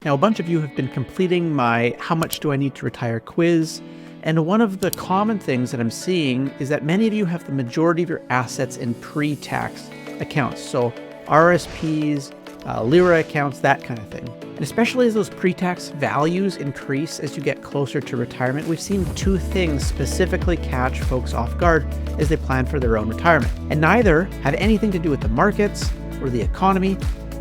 Now, a bunch of you have been completing my How Much Do I Need to Retire quiz, and one of the common things that I'm seeing is that many of you have the majority of your assets in pre-tax accounts, so RRSPs, Lira accounts, that kind of thing. And especially as those pre-tax values increase as you get closer to retirement, we've seen two things specifically catch folks off guard as they plan for their own retirement. And neither have anything to do with the markets or the economy.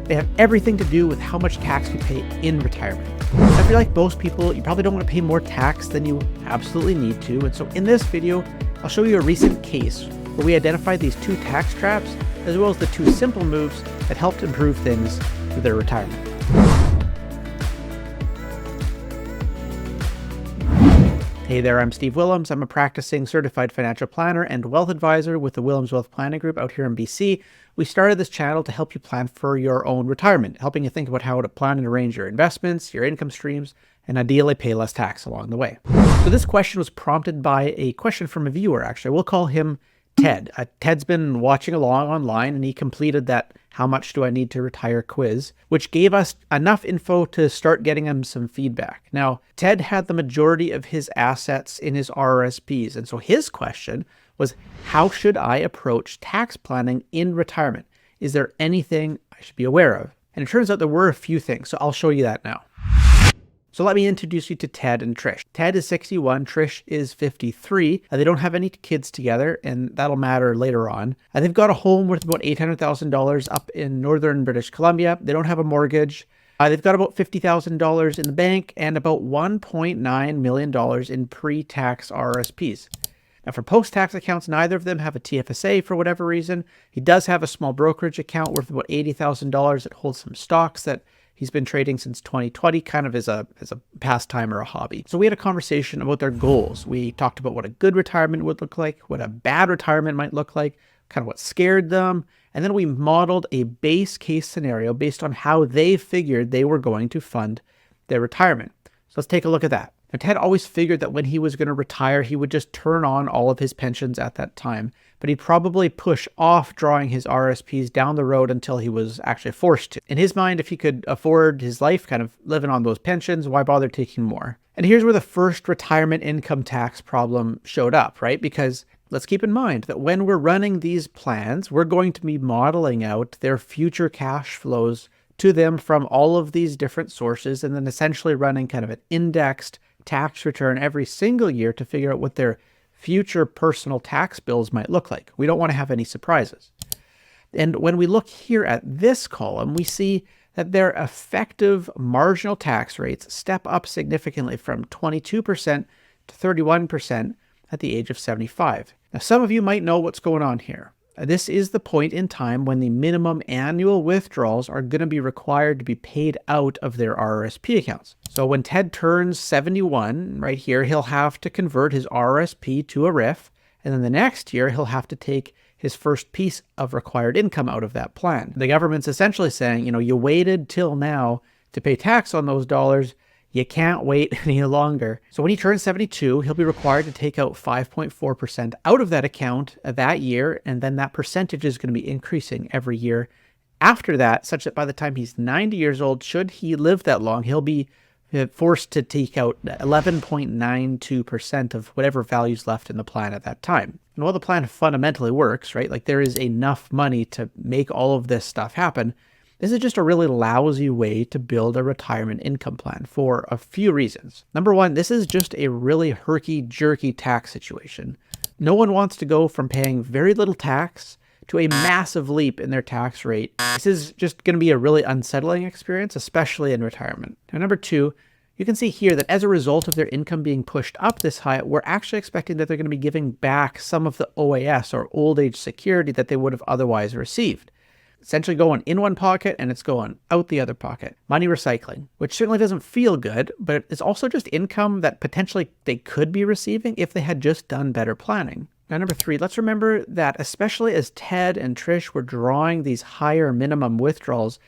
They have everything to do with how much tax you pay in retirement. I feel like most people, you probably don't want to pay more tax than you absolutely need to. And so in this video, I'll show you a recent case where we identified these two tax traps, as well as the two simple moves that helped improve things for their retirement. Hey there, I'm Steve Willems. I'm a practicing certified financial planner and wealth advisor with the Willems Wealth Planning Group out here in BC. We started this channel to help you plan for your own retirement, helping you think about how to plan and arrange your investments, your income streams, and ideally pay less tax along the way. So this question was prompted by a question from a viewer, actually. We'll call him Ted. Ted's been watching along online, and he completed that How Much Do I Need to Retire quiz, which gave us enough info to start getting him some feedback. Now, Ted had the majority of his assets in his RRSPs, and so his question was, how should I approach tax planning in retirement? Is there anything I should be aware of? And it turns out there were a few things, so I'll show you that now. So let me introduce you to Ted and Trish. Ted is 61, Trish is 53. They don't have any kids together, and that'll matter later on. They've got a home worth about $800,000 up in northern British Columbia. They don't have a mortgage. They've got about $50,000 in the bank and about $1.9 million in pre-tax RRSPs. Now for post-tax accounts, neither of them have a TFSA for whatever reason. He does have a small brokerage account worth about $80,000 that holds some stocks that he's been trading since 2020, kind of as a pastime or a hobby. So we had a conversation about their goals. We talked about what a good retirement would look like, what a bad retirement might look like, kind of what scared them. And then we modeled a base case scenario based on how they figured they were going to fund their retirement. So let's take a look at that. Now, Ted always figured that when he was going to retire, he would just turn on all of his pensions at that time, but he'd probably push off drawing his RSPs down the road until he was actually forced to. In his mind, if he could afford his life kind of living on those pensions, why bother taking more? And here's where the first retirement income tax problem showed up, right? Because let's keep in mind that when we're running these plans, we're going to be modeling out their future cash flows to them from all of these different sources, and then essentially running kind of an indexed tax return every single year to figure out what their future personal tax bills might look like. We don't want to have any surprises. And when we look here at this column, we see that their effective marginal tax rates step up significantly from 22% to 31% at the age of 75. Now, some of you might know what's going on here. This is the point in time when the minimum annual withdrawals are going to be required to be paid out of their RRSP accounts. So when Ted turns 71, right here, he'll have to convert his RRSP to a RIF, and then the next year he'll have to take his first piece of required income out of that plan. The government's essentially saying, you waited till now to pay tax on those dollars. You can't wait any longer. So when he turns 72, he'll be required to take out 5.4% out of that account that year, and then that percentage is going to be increasing every year after that, such that by the time he's 90 years old, should he live that long, he'll be forced to take out 11.92% of whatever value's left in the plan at that time. And while the plan fundamentally works, right, like there is enough money to make all of this stuff happen, this is just a really lousy way to build a retirement income plan for a few reasons. Number one, this is just a really herky-jerky tax situation. No one wants to go from paying very little tax to a massive leap in their tax rate. This is just going to be a really unsettling experience, especially in retirement. Now, number two, you can see here that as a result of their income being pushed up this high, we're actually expecting that they're going to be giving back some of the OAS, or old age security, that they would have otherwise received. Essentially going in one pocket and it's going out the other pocket. Money recycling, which certainly doesn't feel good, but it's also just income that potentially they could be receiving if they had just done better planning. Now, number three, let's remember that especially as Ted and Trish were drawing these higher minimum withdrawals,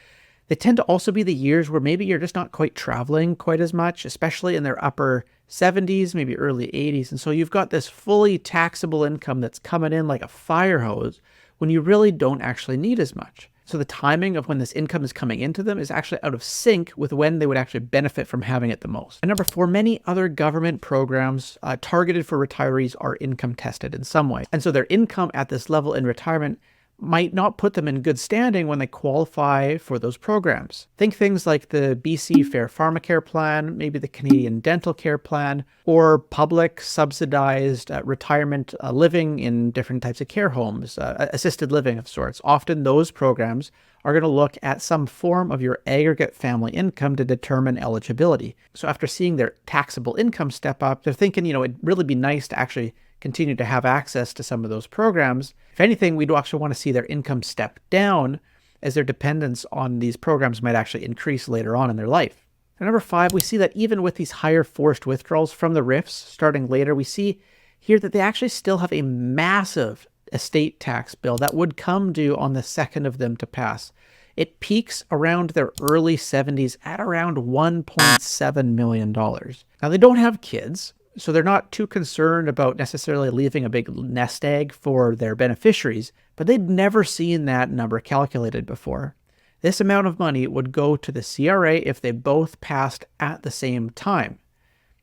they tend to also be the years where maybe you're just not quite traveling quite as much, especially in their upper 70s, maybe early 80s. And so you've got this fully taxable income that's coming in like a fire hose when you really don't actually need as much. So the timing of when this income is coming into them is actually out of sync with when they would actually benefit from having it the most. And number 4, many other government programs targeted for retirees are income tested in some way. And so their income at this level in retirement might not put them in good standing when they qualify for those programs. Think things like the BC Fair Pharmacare Plan, maybe the Canadian Dental Care Plan, or public subsidized retirement living in different types of care homes, assisted living of sorts. Often those programs are going to look at some form of your aggregate family income to determine eligibility. So after seeing their taxable income step up, they're thinking, it'd really be nice to actually continue to have access to some of those programs. If anything, we'd actually want to see their income step down as their dependence on these programs might actually increase later on in their life. And number 5, we see that even with these higher forced withdrawals from the RRSPs starting later, we see here that they actually still have a massive estate tax bill that would come due on the second of them to pass. It peaks around their early 70s at around $1.7 million. Now, they don't have kids, so they're not too concerned about necessarily leaving a big nest egg for their beneficiaries, but they'd never seen that number calculated before. This amount of money would go to the CRA if they both passed at the same time.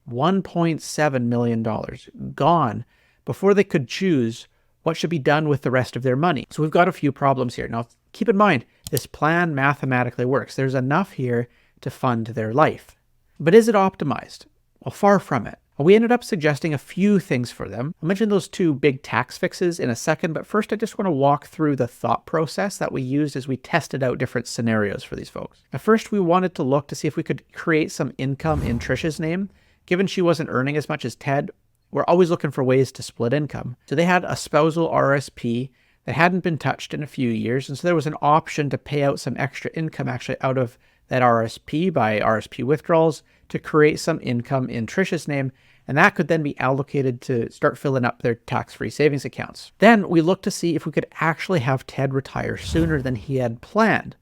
$1.7 million gone before they could choose what should be done with the rest of their money. So we've got a few problems here. Now, keep in mind, this plan mathematically works. There's enough here to fund their life. But is it optimized? Well, far from it. We ended up suggesting a few things for them. I'll mention those 2 big tax fixes in a second, but first I just want to walk through the thought process that we used as we tested out different scenarios for these folks. At first, we wanted to look to see if we could create some income in Trisha's name. Given she wasn't earning as much as Ted, we're always looking for ways to split income. So they had a spousal RRSP that hadn't been touched in a few years, and so there was an option to pay out some extra income actually out of that RRSP by RRSP withdrawals to create some income in Trisha's name, and that could then be allocated to start filling up their tax-free savings accounts. Then we looked to see if we could actually have Ted retire sooner than he had planned.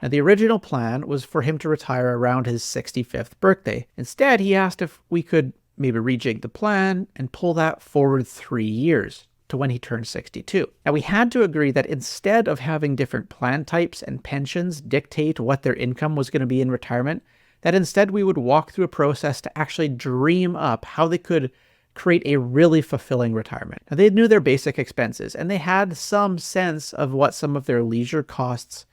Now, the original plan was for him to retire around his 65th birthday. Instead, he asked if we could maybe rejig the plan and pull that forward 3 years to when he turned 62. Now, we had to agree that instead of having different plan types and pensions dictate what their income was going to be in retirement, that instead we would walk through a process to actually dream up how they could create a really fulfilling retirement. Now, they knew their basic expenses, and they had some sense of what some of their leisure costs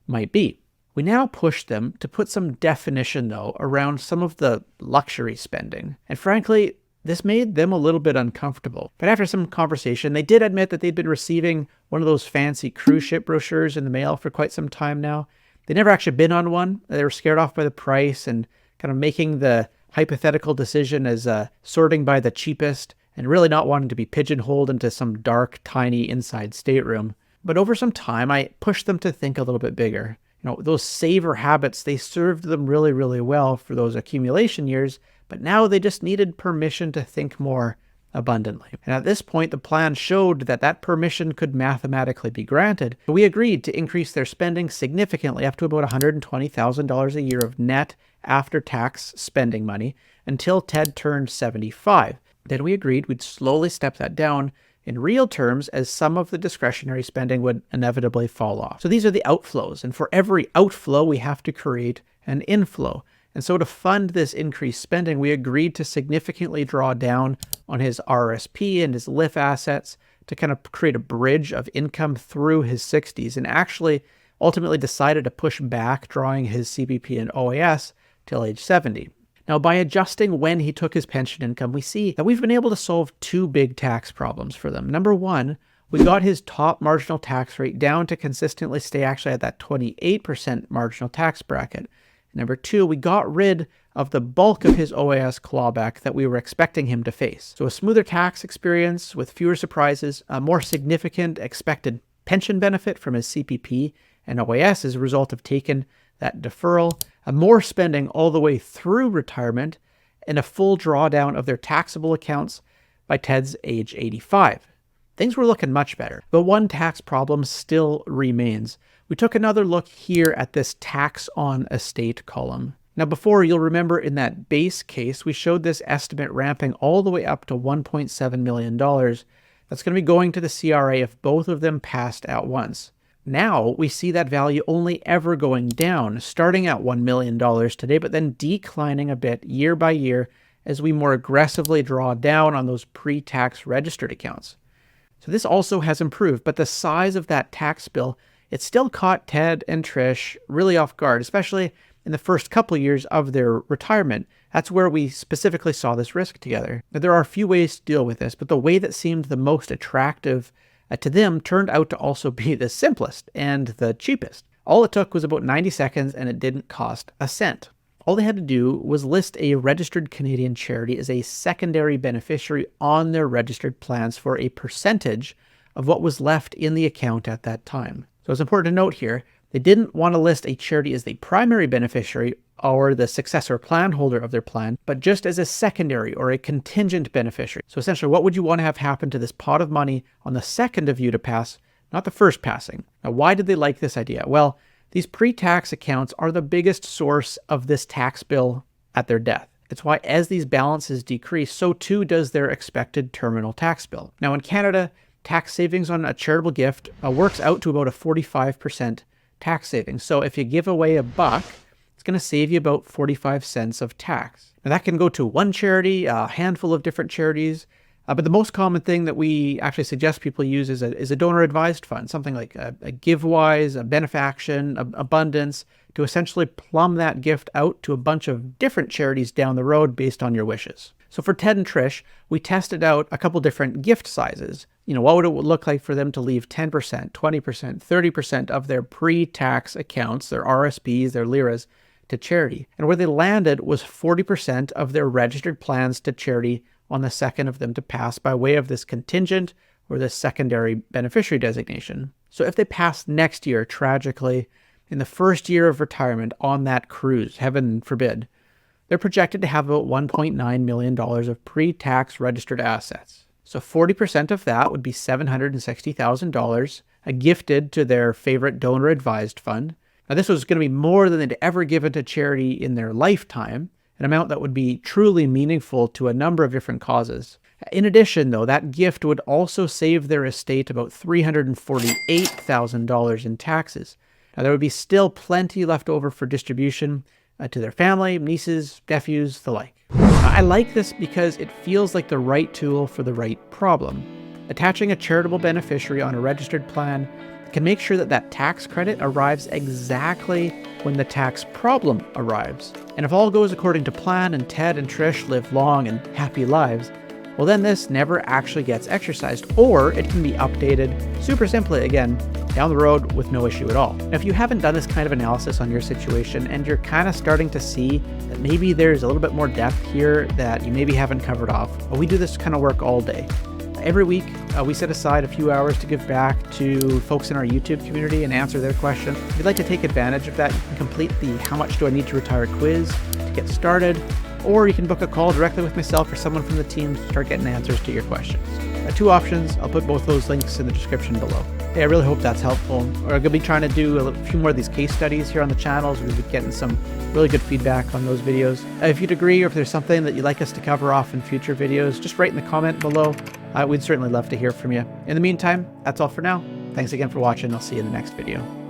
might be. We now pushed them to put some definition, though, around some of the luxury spending. And frankly, this made them a little bit uncomfortable. But after some conversation, they did admit that they'd been receiving one of those fancy cruise ship brochures in the mail for quite some time now. They'd never actually been on one. They were scared off by the price and kind of making the hypothetical decision as sorting by the cheapest and really not wanting to be pigeonholed into some dark, tiny inside stateroom. But over some time, I pushed them to think a little bit bigger. Those saver habits, they served them really, really well for those accumulation years, but now they just needed permission to think more abundantly. And at this point, the plan showed that that permission could mathematically be granted. So we agreed to increase their spending significantly up to about $120,000 a year of net after-tax spending money until Ted turned 75. Then we agreed we'd slowly step that down in real terms as some of the discretionary spending would inevitably fall off. So these are the outflows, and for every outflow, we have to create an inflow. And so to fund this increased spending, we agreed to significantly draw down on his RRSP and his LIF assets to kind of create a bridge of income through his 60s, and actually ultimately decided to push back drawing his CPP and OAS till age 70. Now, by adjusting when he took his pension income, we see that we've been able to solve 2 big tax problems for them. Number 1, we got his top marginal tax rate down to consistently stay actually at that 28% marginal tax bracket. Number 2, we got rid of the bulk of his OAS clawback that we were expecting him to face. So a smoother tax experience with fewer surprises, a more significant expected pension benefit from his CPP and OAS as a result of taking that deferral, a more spending all the way through retirement, and a full drawdown of their taxable accounts by Ted's age 85. Things were looking much better, but one tax problem still remains. We took another look here at this tax on estate column. Now before, you'll remember in that base case, we showed this estimate ramping all the way up to $1.7 million. That's going to be going to the CRA if both of them passed at once. Now we see that value only ever going down, starting at $1 million today, but then declining a bit year by year as we more aggressively draw down on those pre-tax registered accounts. So this also has improved, but the size of that tax bill, it still caught Ted and Trish really off guard, especially in the first couple years of their retirement. That's where we specifically saw this risk together. Now, there are a few ways to deal with this, but the way that seemed the most attractive to them turned out to also be the simplest and the cheapest. All it took was about 90 seconds and it didn't cost a cent. All they had to do was list a registered Canadian charity as a secondary beneficiary on their registered plans for a percentage of what was left in the account at that time. So it's important to note here, they didn't want to list a charity as the primary beneficiary or the successor plan holder of their plan, but just as a secondary or a contingent beneficiary. So essentially, what would you want to have happen to this pot of money on the second of you to pass, not the first passing? Now, why did they like this idea? Well, these pre-tax accounts are the biggest source of this tax bill at their death. It's why as these balances decrease, so too does their expected terminal tax bill. Now in Canada, tax savings on a charitable gift works out to about a 45% tax savings. So if you give away $1, it's going to save you about 45 cents of tax. Now that can go to one charity, a handful of different charities, but the most common thing that we actually suggest people use is a donor-advised fund, something like a GiveWise, a Benefaction, Abundance, to essentially plumb that gift out to a bunch of different charities down the road based on your wishes. So for Ted and Trish, we tested out a couple different gift sizes. What would it look like for them to leave 10%, 20%, 30% of their pre-tax accounts, their RRSPs, their liras, to charity. And where they landed was 40% of their registered plans to charity on the second of them to pass by way of this contingent or this secondary beneficiary designation. So if they pass next year, tragically, in the first year of retirement on that cruise, heaven forbid, they're projected to have about $1.9 million of pre-tax registered assets. So 40% of that would be $760,000 gifted to their favorite donor-advised fund. Now this was going to be more than they'd ever given to charity in their lifetime, an amount that would be truly meaningful to a number of different causes. In addition, though, that gift would also save their estate about $348,000 in taxes. Now, there would be still plenty left over for distribution to their family, nieces, nephews, the like. I like this because it feels like the right tool for the right problem. Attaching a charitable beneficiary on a registered plan can make sure that that tax credit arrives exactly when the tax problem arrives. And if all goes according to plan and Ted and Trish live long and happy lives, well then this never actually gets exercised, or it can be updated super simply again down the road with no issue at all. Now, if you haven't done this kind of analysis on your situation and you're kind of starting to see that maybe there's a little bit more depth here that you maybe haven't covered off, well, we do this kind of work all day. Every week, we set aside a few hours to give back to folks in our YouTube community and answer their questions. If you'd like to take advantage of that, you can complete the How Much Do I Need to Retire quiz to get started, or you can book a call directly with myself or someone from the team to start getting answers to your questions. Two options. I'll put both those links in the description below. Hey, I really hope that's helpful. We're going to be trying to do a few more of these case studies here on the channels. We've been getting some really good feedback on those videos. If you'd agree, or if there's something that you'd like us to cover off in future videos, just write in the comment below. We'd certainly love to hear from you. In the meantime, that's all for now. Thanks again for watching. I'll see you in the next video.